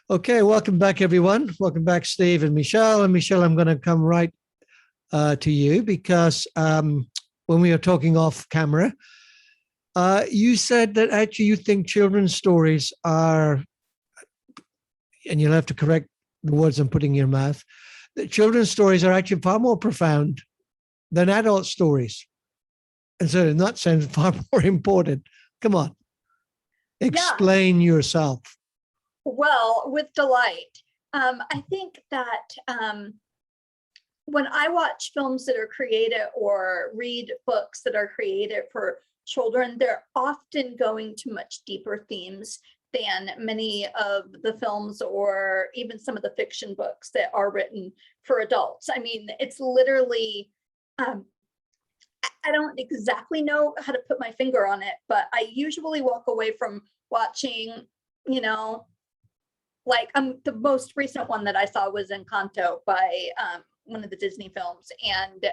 Okay, welcome back, everyone. Welcome back, Steve and Michelle. And Michelle, I'm going to come right to you because when we were talking off camera, you said that actually you think children's stories are, and you'll have to correct the words I'm putting in your mouth, that children's stories are actually far more profound than adult stories. And so in that sense, far more important. Come on, explain yourself. Well, with delight. I think that when I watch films that are created or read books that are created for children, they're often going to much deeper themes than many of the films or even some of the fiction books that are written for adults. I mean, it's literally, I don't exactly know how to put my finger on it, but I usually walk away from watching, like the most recent one that I saw was Encanto by one of the Disney films, and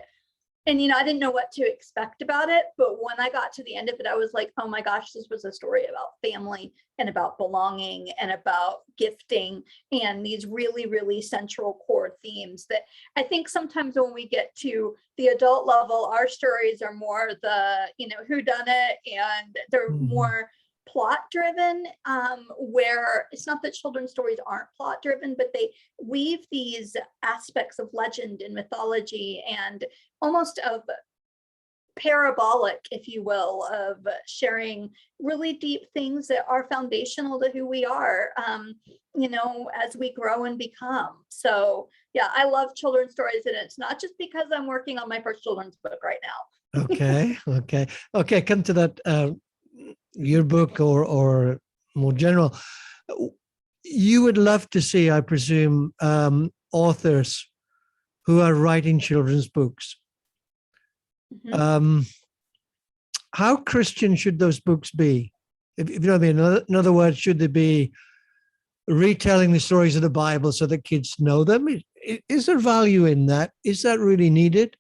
I didn't know what to expect about it, but when I got to the end of it, I was like, oh my gosh, this was a story about family and about belonging and about gifting and these really, really central core themes that I think sometimes when we get to the adult level, our stories are more the whodunit, and they're more plot driven, where it's not that children's stories aren't plot driven, but they weave these aspects of legend and mythology and almost of parabolic, if you will, of sharing really deep things that are foundational to who we are, as we grow and become. So yeah, I love children's stories, and it's not just because I'm working on my first children's book right now. Okay. Come to that your book or more general. You would love to see, I presume, authors who are writing children's books. How Christian should those books be? If you know what I mean. In other words, should they be retelling the stories of the Bible so that kids know them? Is there value in that? Is that really needed?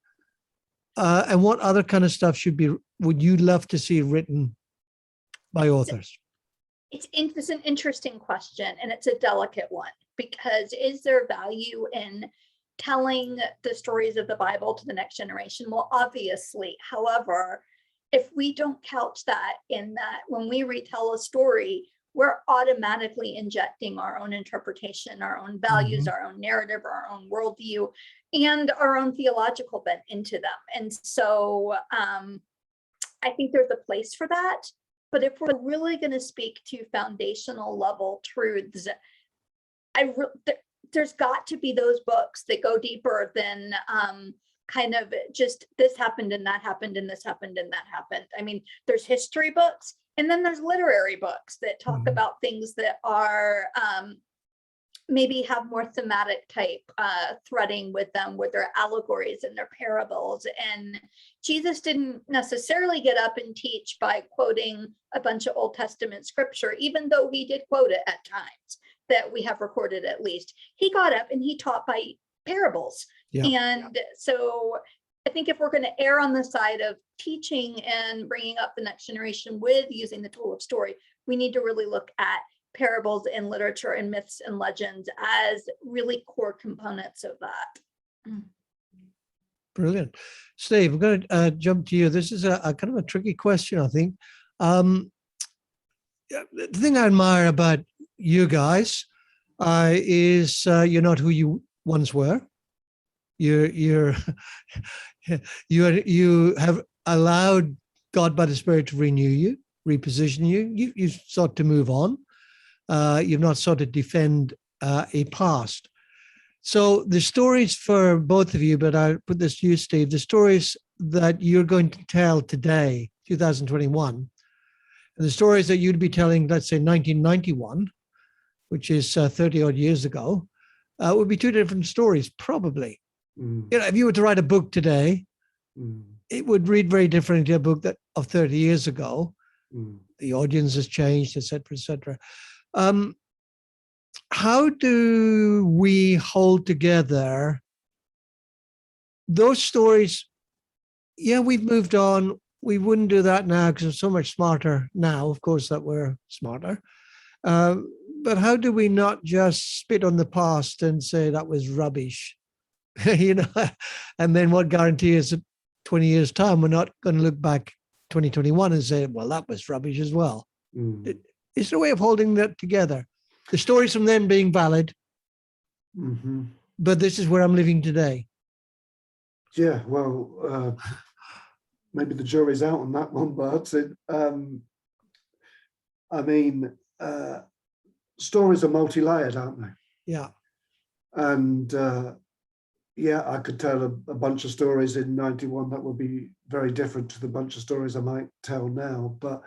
And what other kind of stuff would you love to see written by authors? It's an interesting question, and it's a delicate one, because is there value in telling the stories of the Bible to the next generation? Well, obviously. However, if we don't couch that in that when we retell a story, we're automatically injecting our own interpretation, our own values, our own narrative, our own worldview, and our own theological bent into them. And so I think there's a place for that. But if we're really going to speak to foundational level truths, there's got to be those books that go deeper than kind of just this happened and that happened and this happened and that happened. I mean, there's history books, and then there's literary books that talk about things that are maybe have more thematic type threading with them, with their allegories and their parables. And Jesus didn't necessarily get up and teach by quoting a bunch of Old Testament scripture, even though he did quote it at times that we have recorded at least. He got up and he taught by parables. And so I think if we're going to err on the side of teaching and bringing up the next generation with using the tool of story, we need to really look at parables and literature and myths and legends as really core components of that. Brilliant. Steve, I'm going to jump to you. This is a kind of a tricky question, I think. The thing I admire about you guys is you're not who you once were. You have allowed God by the Spirit to renew you, reposition you. You sought to move on. You've not sought to defend a past. So the stories for both of you, but I put this to you, Steve, the stories that you're going to tell today, 2021, and the stories that you'd be telling, let's say 1991, which is 30 odd years ago, would be two different stories, probably. If you were to write a book today, it would read very differently to a book of 30 years ago. The audience has changed, et cetera, et cetera. How do we hold together those stories? Yeah, we've moved on. We wouldn't do that now because we're so much smarter now, of course, that we're smarter. Uh, but how do we not just spit on the past and say that was rubbish? You know, and then what guarantee is 20 years time we're not going to look back 2021 and say, well, that was rubbish as well. Is there a way of holding that together? The stories from then being valid, but this is where I'm living today. Yeah, well, maybe the jury's out on that one, but I mean, stories are multi-layered, aren't they? Yeah. And yeah, I could tell a bunch of stories in 91 that would be very different to the bunch of stories I might tell now, but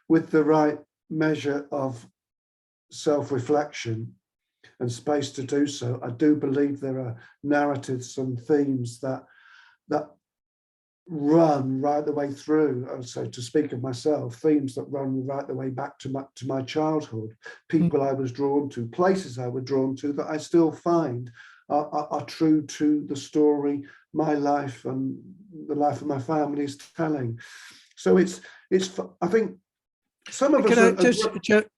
with the right measure of self-reflection and space to do so, I do believe there are narratives and themes that run right the way through. So to speak of myself, themes that run right the way back to my childhood, people I was drawn to, places I was drawn to that I still find are true to the story my life and the life of my family is telling. So it's I think some of us. Can I just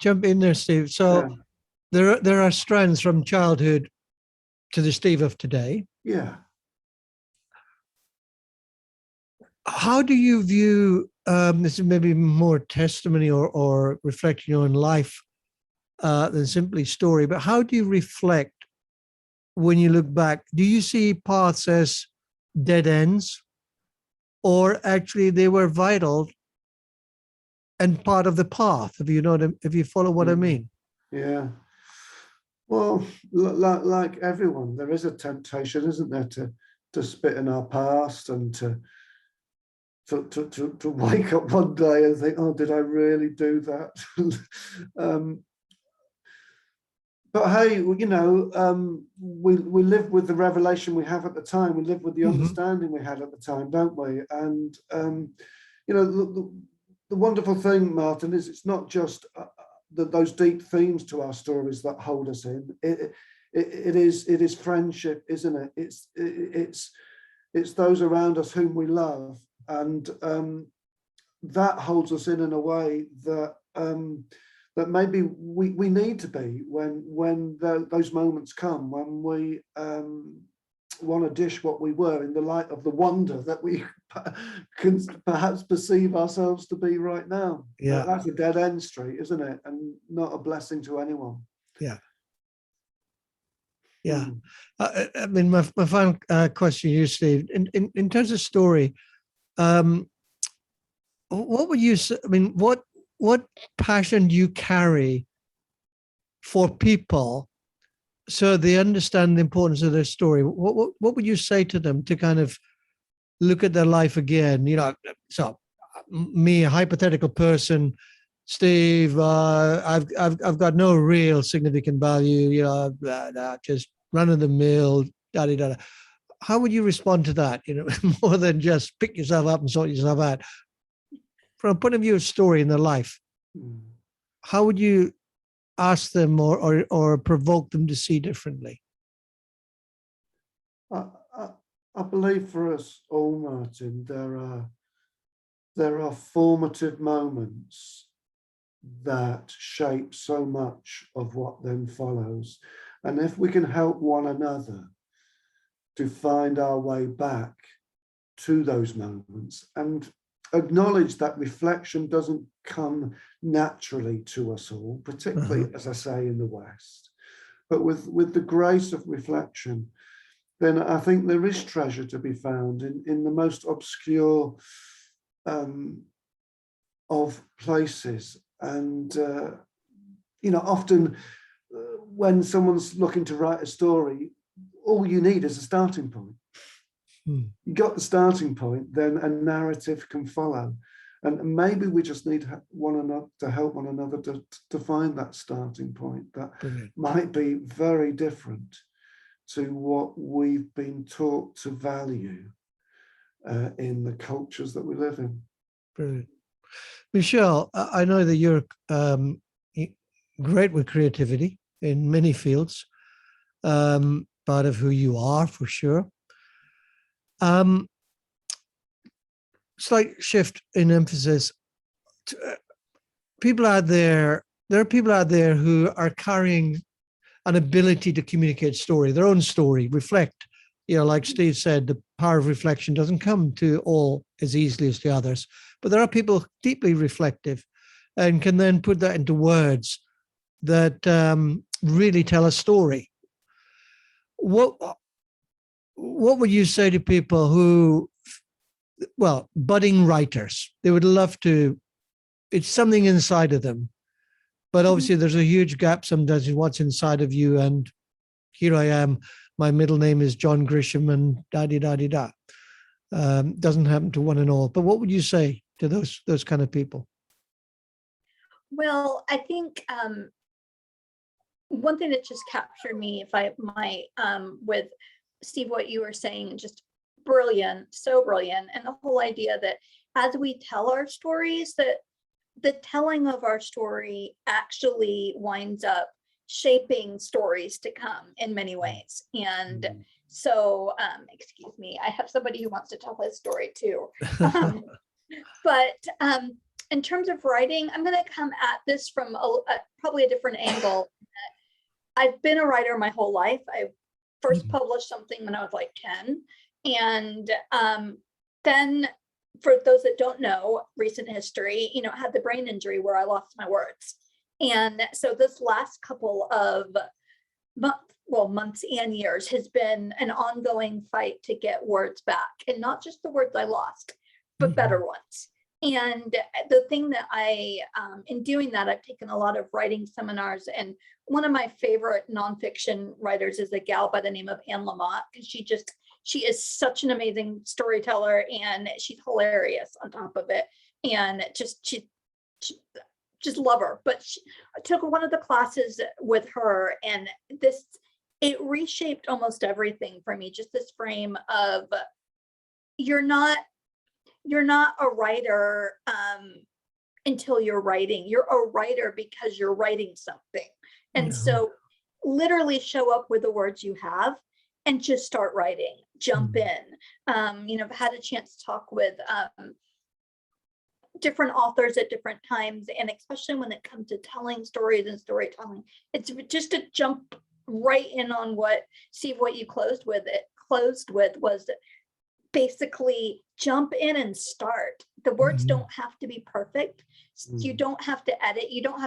jump in there, Steve? So there are strands from childhood to the Steve of today. Yeah. How do you view this? Is maybe more testimony or reflecting on life than simply story. But how do you reflect when you look back? Do you see paths as dead ends, or actually they were vital and part of the path? If you know, if you follow what I mean. Yeah. Well, like everyone, there is a temptation, isn't there, to spit in our past and to wake up one day and think, oh, did I really do that? But hey, you know, we live with the revelation we have at the time. We live with the understanding we had at the time, don't we? And you know, the wonderful thing, Martin, is it's not just those deep themes to our stories that hold us in. It is friendship, isn't it? It's those around us whom we love, and that holds us in a way that that maybe we need to be when those moments come, when we want to dish what we were in the light of the wonder that we can perhaps perceive ourselves to be right now. Yeah, that's a dead end street, isn't it? And not a blessing to anyone. Yeah. Yeah. I mean, my final question to you, Steve, in terms of story, what would you say? I mean, what passion do you carry for people so they understand the importance of their story? What would you say to them to kind of look at their life again? You know, so me, a hypothetical person, Steve, I've got no real significant value. You know, just run of the mill, da da da. How would you respond to that? You know, more than just pick yourself up and sort yourself out. From a point of view of story in their life, how would you ask them or provoke them to see differently? I believe for us all, Martin, there are formative moments that shape so much of what then follows. And if we can help one another to find our way back to those moments and acknowledge that reflection doesn't come naturally to us all, particularly, as I say, in the West, but with the grace of reflection, then I think there is treasure to be found in the most obscure of places. And, you know, often when someone's looking to write a story, all you need is a starting point. You got the starting point, then a narrative can follow. And maybe we just need one another to help one another to find that starting point that might be very different to what we've been taught to value in the cultures that we live in. Brilliant. Michele, I know that you're great with creativity in many fields, part of who you are for sure. Slight shift in emphasis. People out there there are people out there who are carrying an ability to communicate story, their own story, reflect. Like Steve said, the power of reflection doesn't come to all as easily as to others. But there are people deeply reflective and can then put that into words that really tell a story. What would you say to people who, budding writers, they would love to, it's something inside of them, but obviously there's a huge gap sometimes in what's inside of you. And here I am, my middle name is John Grisham and da-di-da-di-da. Doesn't happen to one and all. But what would you say to those kind of people? Well, I think one thing that just captured me, if I might, with Steve, what you were saying, just brilliant, so brilliant. And the whole idea that as we tell our stories, that the telling of our story actually winds up shaping stories to come in many ways. And so, excuse me, I have somebody who wants to tell his story too. But in terms of writing, I'm going to come at this from probably a different angle. I've been a writer my whole life. I first published something when I was like 10. And then, for those that don't know, recent history, I had the brain injury where I lost my words. And so this last couple of months and years has been an ongoing fight to get words back, and not just the words I lost, but better ones. And the thing that in doing that, I've taken a lot of writing seminars, and one of my favorite nonfiction writers is a gal by the name of Anne Lamott, because she is such an amazing storyteller, and she's hilarious on top of it. And just love her. But I took one of the classes with her, and it reshaped almost everything for me. Just this frame of you're not a writer until you're writing. You're a writer because you're writing something. And so literally show up with the words you have and just start writing, jump in. I've had a chance to talk with different authors at different times, and especially when it comes to telling stories and storytelling, it's just to jump right in on what, Steve, what you closed with was basically jump in and start. The words don't have to be perfect. You don't have to edit. You don't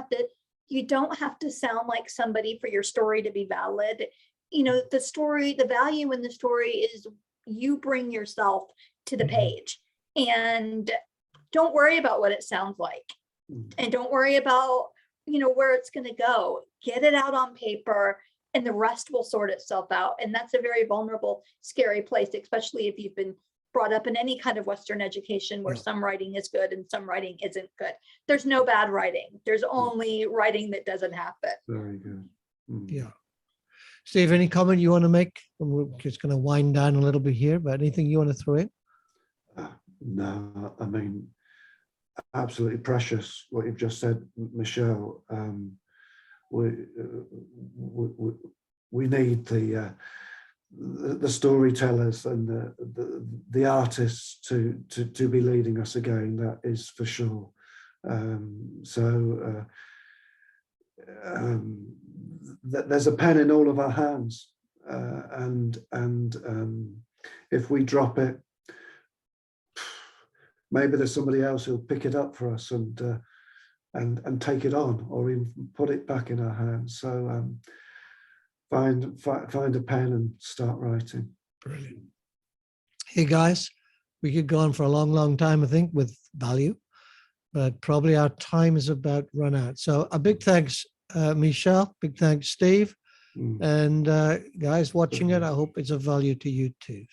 have to sound like somebody for your story to be valid. The story, the value in the story is you bring yourself to the page, and don't worry about what it sounds like, and don't worry about, where it's going to go. Get it out on paper, and the rest will sort itself out. And that's a very vulnerable, scary place, especially if you've been brought up in any kind of Western education where some writing is good and some writing isn't good. There's no bad writing. There's only writing that doesn't happen. Very good. Yeah. Steve, any comment you want to make? We're just going to wind down a little bit here, but anything you want to throw in? No, I mean, absolutely precious what you've just said, Michelle. We need the storytellers and the artists to be leading us again. That is for sure. There's a pen in all of our hands, and if we drop it, maybe there's somebody else who'll pick it up for us and take it on, or even put it back in our hands. So find a pen and start writing. Brilliant. Hey guys, we could go on for a long time, I think, with value, but probably our time is about run out. So a big thanks, Michele. Big thanks, Steve. And guys watching it, I hope it's of value to you too.